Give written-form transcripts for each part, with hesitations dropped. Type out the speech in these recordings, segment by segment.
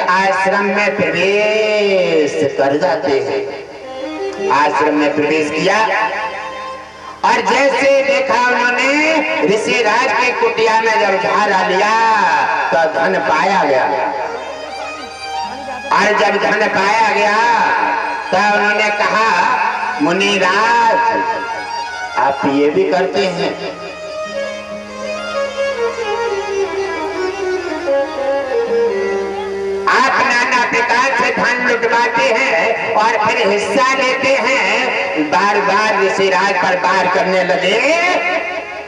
आश्रम में प्रवेश कर जाते हैं। आश्रम में प्रवेश किया और जैसे देखा उन्होंने ऋषि राज की कुटिया में जब झाड़ा लिया तो धन पाया गया। और जब धन पाया गया तो उन्होंने कहा, मुनिराज आप ये भी करते हैं? आप नाना प्रकार से धन लुटवाते हैं और फिर हिस्सा लेते हैं। बार बार ऋषिराज पर वार करने लगे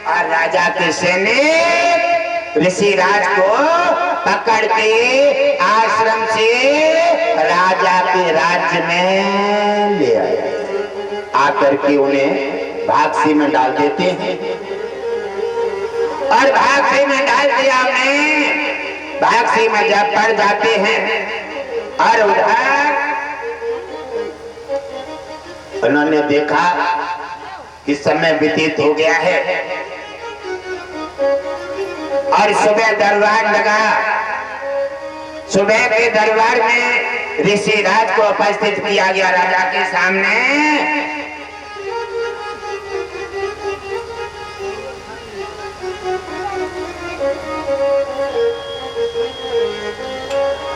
और राजा के सैनिक ऋषिराज को पकड़ के आश्रम से राजा के राज्य में ले आए। आकर के उन्हें भागसी में डाल देते हैं और भागसी में डाल दिया उन्हें। भागसी में जब पड़ जाते हैं और उधर उन्होंने देखा कि समय व्यतीत हो गया है और सुबह दरबार लगा। सुबह के दरबार में ऋषिराज को उपस्थित किया गया राजा के सामने।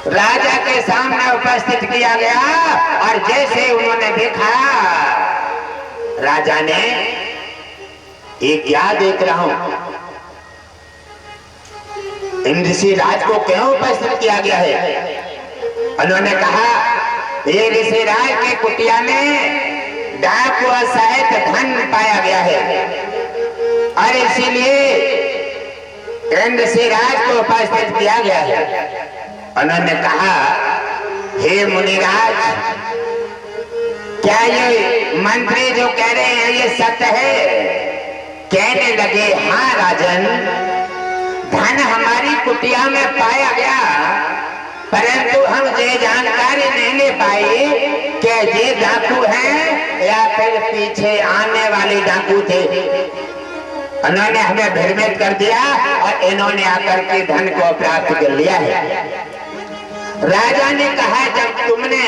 राजा के सामने उपस्थित किया गया और जैसे उन्होंने देखा, राजा ने, ये क्या देख रहा हूं, इन ऋषिराज को क्यों उपस्थित किया गया है? उन्होंने कहा, ये ऋषिराज की कुटिया में डाकू सहित धन पाया गया है और इसीलिए इन ऋषिराज को उपस्थित किया गया है। उन्होंने कहा, हे मुनिराज, क्या ये मंत्री जो कह रहे हैं ये सत्य है? कहने लगे, हाँ राजन, धन हमारी कुटिया में पाया गया, परंतु हम ये जानकारी नहीं ले पाए कि ये डाकू हैं या फिर पीछे आने वाले डाकू थे। उन्होंने हमें भ्रमित कर दिया और इन्होंने आकर के धन को प्राप्त कर लिया है। राजा ने कहा, जब तुमने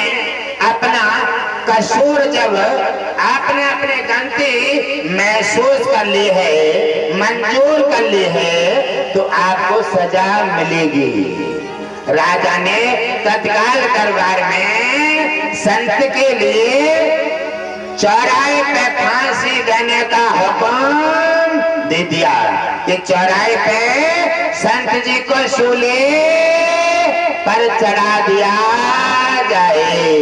अपना कसूर, जब आपने अपनी गलती महसूस कर ली है, मंजूर कर ली है, तो आपको सजा मिलेगी। राजा ने तत्काल दरबार में संत के लिए चौराहे पे फांसी देने का हुक्म दे दिया कि चौराहे पे संत जी को सूली पर चढ़ा दिया जाए।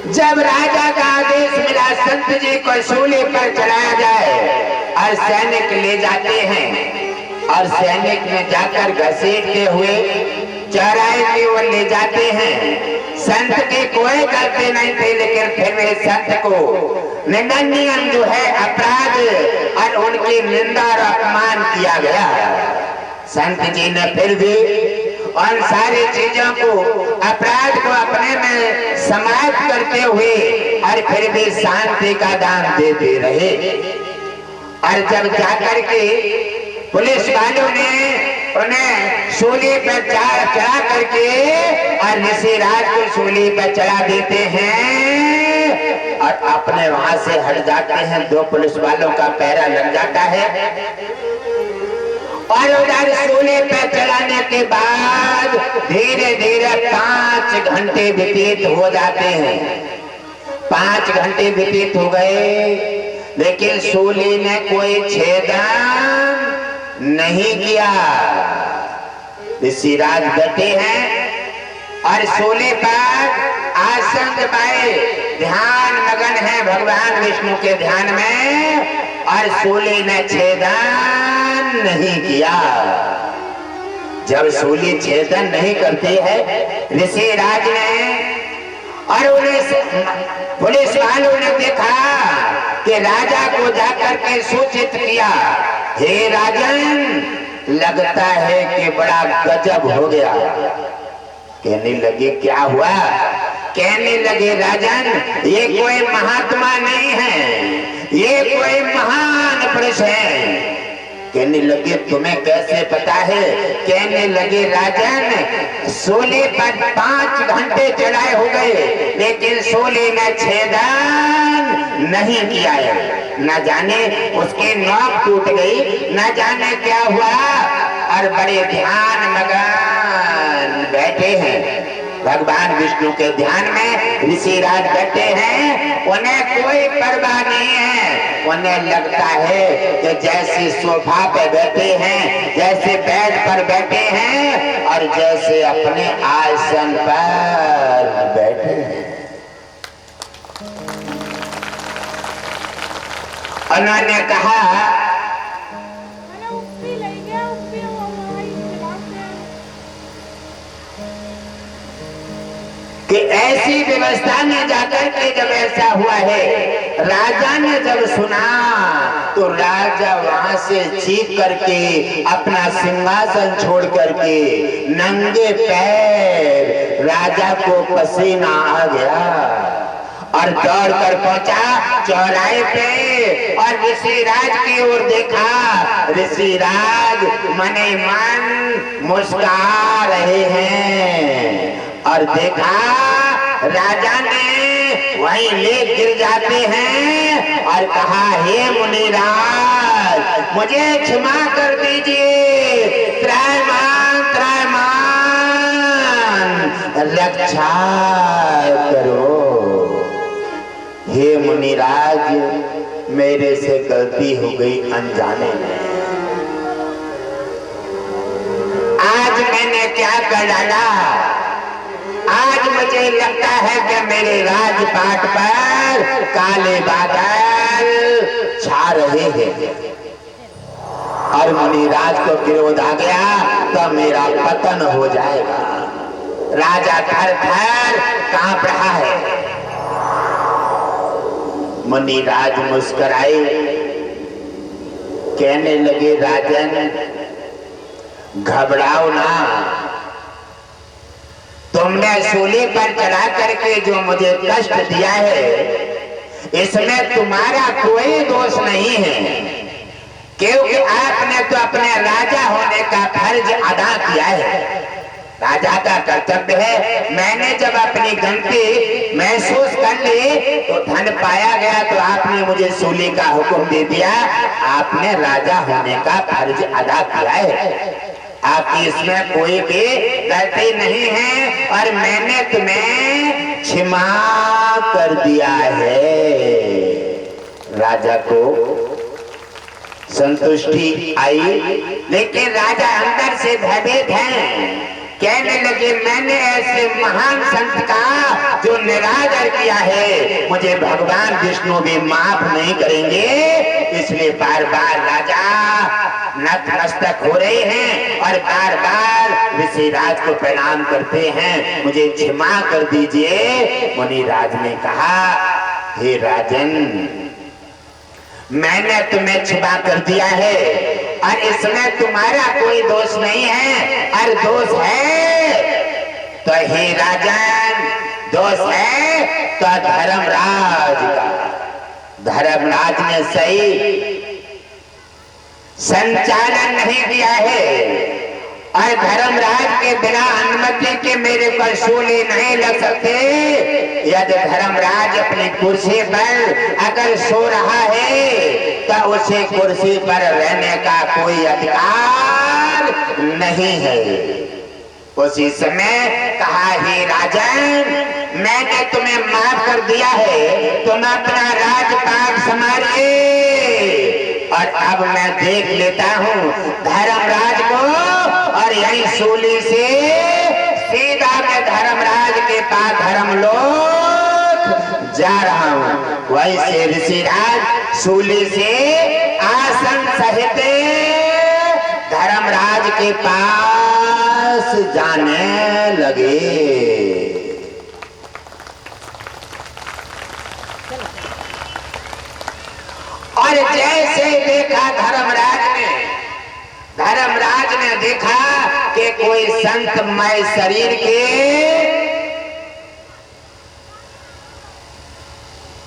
जब राजा का आदेश मिला संत जी को सूली पर चढ़ाया जाए और सैनिक ले जाते हैं और सैनिक में जाकर घसीटते हुए चौराहे की ओर ले जाते हैं। संत की कोई गलती नहीं थी, लेकिन फिर भी संत को निंदनीय जो है अपराध और उनकी निंदा और अपमान किया गया। संत जी ने फिर भी उन सारी चीजों को, अपराध को अपने में समाप्त करते हुए और फिर भी शांति का दान देते रहे। और जब जाकर के पुलिस वालों ने उन्हें सूली पर चढ़ा करके और ऋषिराज को सूली पर चढ़ा देते हैं और अपने वहां से हट जाते हैं। दो पुलिस वालों का पहरा लग जाता है और उधर सूली पे चढ़ाने के बाद धीरे धीरे 5 घंटे व्यतीत हो जाते हैं। 5 घंटे व्यतीत हो गए, लेकिन सूली ने कोई छेदन नहीं किया। ऋषिराज बैठे हैं और सूली पर आसन दबाए ध्यान मगन है भगवान विष्णु के ध्यान में, और सूली ने छेदन नहीं किया। जब सूली छेदन नहीं करती है, ऋषिराज ने और उन्हें पुलिस वालों ने देखा कि राजा को जाकर के सूचित किया, हे राजन, लगता है कि बड़ा गजब हो गया। कहने लगे, क्या हुआ? कहने लगे, राजन, ये कोई महात्मा नहीं है, ये कोई महान पुरुष है। कहने लगे तुम्हें कैसे पता है? कहने लगे राजन, शोले पर 5 घंटे चढ़ाए हो गए, लेकिन शोले में छेदन नहीं किया है। न जाने उसके नोक टूट गई, न जाने क्या हुआ। और बड़े ध्यान मगन बैठे हैं भगवान विष्णु के ध्यान में। ऋषिराज बैठे हैं, उन्हें कोई परवाह नहीं है। उन्हें लगता है कि जैसे सोफा पे बैठे हैं, जैसे बेड पर बैठे हैं, और जैसे अपने आसन पर बैठे हैं। उन्होंने कहा कि ऐसी व्यवस्था में जाकर के जब ऐसा हुआ है, राजा ने जब सुना तो राजा वहां से चीख करके अपना सिंहासन छोड़ करके नंगे पैर, राजा को पसीना आ गया और दौड़ कर पहुंचा चौराहे पे और ऋषिराज की ओर देखा। ऋषिराज मने मन मुस्कुरा रहे हैं और देखा राजा ने वहीं ले गिर जाते हैं और कहा, हे मुनिराज, मुझे क्षमा कर दीजिए, त्रैमान रक्षा करो। हे मुनिराज, मेरे से गलती हो गई अनजाने में। आज मैंने क्या कर डाला? आज मुझे लगता है कि मेरे राजपाट पर काले बादल छा रहे हैं और मुनिराज को विरोध आ गया तो मेरा पतन हो जाएगा। राजा थर-थर कांप रहा है। मुनिराज मुस्कुराए, कहने लगे, राजन घबराओ ना, तुमने शूली पर चढ़ा करके जो मुझे कष्ट दिया है, इसमें तुम्हारा कोई दोष नहीं है, क्योंकि आपने तो अपने राजा होने का फर्ज अदा किया है। राजा का कर्तव्य है। मैंने जब अपनी गलती महसूस कर ली तो धन पाया गया तो आपने मुझे शूली का हुक्म दे दिया। आपने राजा होने का फर्ज अदा किया है, आपकी इसमें कोई भी गलती नहीं है और मैंने तुम्हें क्षमा कर दिया है। राजा को संतुष्टि आई, लेकिन राजा अंदर से भयभीत हैं। कहने लगे, मैंने ऐसे महान संत का जो निरादर किया है, मुझे भगवान विष्णु भी माफ नहीं करेंगे, इसलिए बार बार राजा नतमस्तक हो रहे हैं और बार बार ऋषिराज को प्रणाम करते हैं, मुझे क्षमा कर दीजिए। मुनिराज ने कहा, हे राजन, मैंने तुम्हें क्षमा कर दिया है और इसमें तुम्हारा कोई दोष नहीं है, और दोष है तो हे राजन, दोष है तो धर्मराज का। धर्मराज ने सही संचालन नहीं किया है और धर्मराज के बिना अनुमति के मेरे पर शूली नहीं लग सकते। यदि धर्मराज अपनी कुर्सी पर अगर सो रहा है तो उसे कुर्सी पर रहने का कोई अधिकार नहीं है। उसी समय कहा, हे राजन, मैंने तुम्हें माफ कर दिया है, तुम अपना राजपाट संभालिए और अब मैं देख लेता हूँ धर्मराज को और यही शूली से सीधा मैं धर्मराज के पास धर्मलोक जा रहा हूँ। वैसे ऋषिराज शूली से आसन सहित धर्मराज के पास जाने लगे। और जैसे देखा धर्मराज ने देखा कि कोई संतमय शरीर के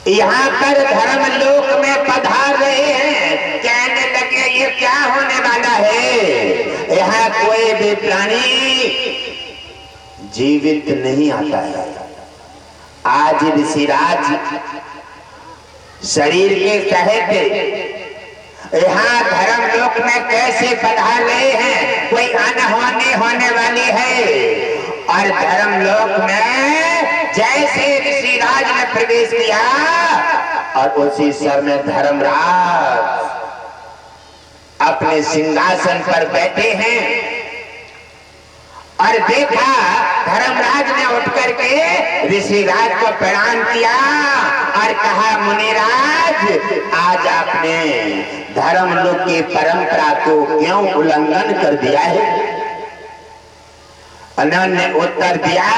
यहाँ पर धर्मलोक में पधार रहे हैं। कहने लगे, ये क्या होने वाला है? यहाँ कोई भी प्राणी जीवित नहीं आता है। आज ऋषिराज शरीर के सहित यहाँ धर्म लोक में कैसे पधार रहे हैं? कोई अनहोनी होने वाली है। और धर्म लोक में जैसे ऋषिराज ने प्रवेश किया और उसी समय धर्मराज अपने सिंहासन पर बैठे हैं और देखा धर्मराज ने उठ करके ऋषिराज को प्रणाम किया और कहा, मुनिराज, आज आपने धर्मलोक की परंपरा को क्यों उल्लंघन कर दिया है? उन्होंने उत्तर दिया,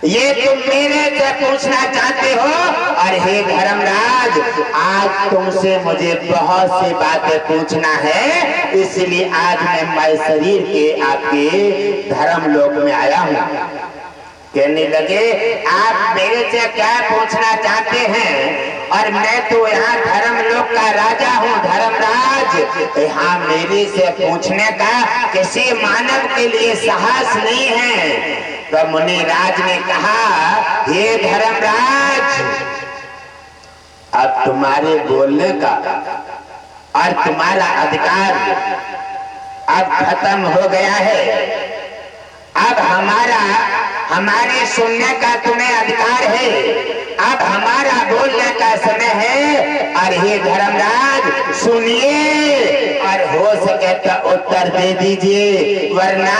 ये तुम मेरे से पूछना चाहते हो? और हे धर्मराज, आज तुमसे मुझे बहुत सी बातें पूछना है, इसलिए आज मैं शरीर के आपके धर्मलोक में आया हूँ। कहने लगे, आप मेरे से क्या पूछना चाहते हैं? और मैं तो यहाँ धर्मलोक का राजा हूँ, धर्मराज। यहाँ मेरे से पूछने का किसी मानव के लिए साहस नहीं है। तो मुनिराज ने कहा, हे धर्मराज, अब तुम्हारे बोलने का और तुम्हारा अधिकार अब खत्म हो गया है। अब हमारे सुनने का तुम्हें अधिकार है। अब हमारा बोलने का समय है। और हे धर्मराज, सुनिए और हो सके तो उत्तर दे दीजिए, वरना